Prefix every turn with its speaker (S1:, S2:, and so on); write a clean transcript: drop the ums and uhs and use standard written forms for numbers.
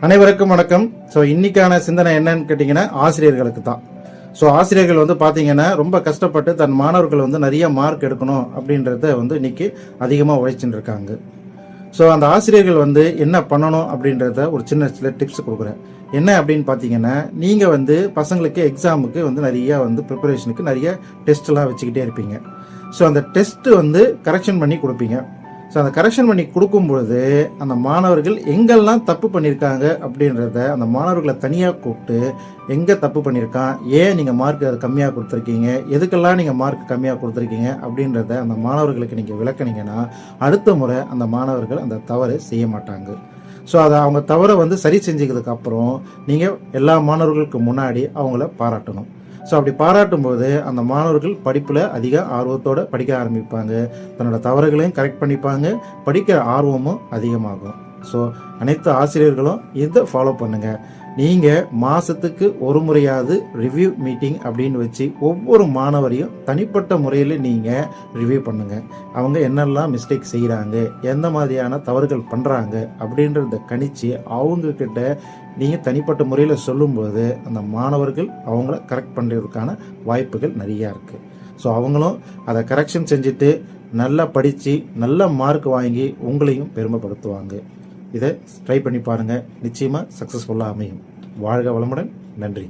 S1: அனைவருக்கும் வணக்கம். ஸோ இன்னைக்கான சிந்தனை என்னன்னு கேட்டிங்கன்னா ஆசிரியர்களுக்கு தான். ஸோ ஆசிரியர்கள் பார்த்தீங்கன்னா ரொம்ப கஷ்டப்பட்டு தன் மாணவர்கள் நிறைய மார்க் எடுக்கணும் அப்படின்றத இன்னைக்கு அதிகமாக உழைச்சிட்டு இருக்காங்க. ஸோ அந்த ஆசிரியர்கள் என்ன பண்ணணும் அப்படின்றத ஒரு சில டிப்ஸ் கொடுக்குறேன். என்ன அப்படின்னு பார்த்தீங்கன்னா, நீங்கள் பசங்களுக்கு எக்ஸாமுக்கு நிறைய ப்ரிப்பரேஷனுக்கு நிறைய டெஸ்ட்லாம் வச்சுக்கிட்டே இருப்பீங்க. ஸோ அந்த டெஸ்ட்டு கரெக்ஷன் பண்ணி கொடுப்பீங்க. ஸோ அந்த கரெக்ஷன் பண்ணி கொடுக்கும்பொழுது அந்த மாணவர்கள் எங்கெல்லாம் தப்பு பண்ணியிருக்காங்க அப்படின்றத அந்த மாணவர்களை தனியாக கூப்பிட்டு எங்கே தப்பு பண்ணியிருக்கான், ஏன் நீங்கள் மார்க் அது கம்மியாக கொடுத்துருக்கீங்க, எதுக்கெல்லாம் நீங்கள் மார்க் கம்மியாக கொடுத்துருக்கீங்க அப்படின்றத அந்த மாணவர்களுக்கு நீங்கள் விளக்குனீங்கன்னா அடுத்த முறை அந்த மாணவர்கள் அந்த தவறு செய்ய மாட்டாங்க. ஸோ அதை அவங்க தவறை சரி செஞ்சதுக்கு அப்புறம் நீங்கள் எல்லா மாணவர்களுக்கு முன்னாடி அவங்கள பாராட்டணும். ஸோ அப்படி பாராட்டும் போது அந்த மாணவர்கள் படிப்பில் அதிக ஆர்வத்தோடு படிக்க ஆரம்பிப்பாங்க. தன்னோட தவறுகளையும் கரெக்ட் பண்ணிப்பாங்க. படிக்கிற ஆர்வமும் அதிகமாகும். ஸோ அனைத்து ஆசிரியர்களும் இதை ஃபாலோ பண்ணுங்கள். நீங்கள் மாதத்துக்கு ஒரு முறையாவது ரிவ்யூ மீட்டிங் அப்படின்னு வச்சு ஒவ்வொரு மாணவரையும் தனிப்பட்ட முறையில் நீங்கள் ரிவ்யூ பண்ணுங்கள். அவங்க என்னெல்லாம் மிஸ்டேக் செய்கிறாங்க, எந்த மாதிரியான தவறுகள் பண்ணுறாங்க அப்படின்றத கணித்து அவங்கக்கிட்ட நீங்கள் தனிப்பட்ட முறையில் சொல்லும்போது அந்த மாணவர்கள் அவங்கள கரெக்ட் பண்ணுறதுக்கான வாய்ப்புகள் நிறையா இருக்குது. ஸோ அவங்களும் அதை கரெக்ஷன் செஞ்சுட்டு நல்லா படித்து நல்ல மார்க் வாங்கி உங்களையும் பெருமைப்படுத்துவாங்க. இதை ட்ரை பண்ணி பாருங்கள். நிச்சயமாக சக்ஸஸ்ஃபுல்லாக அமையும். வாழ்க வளமுடன். நன்றி.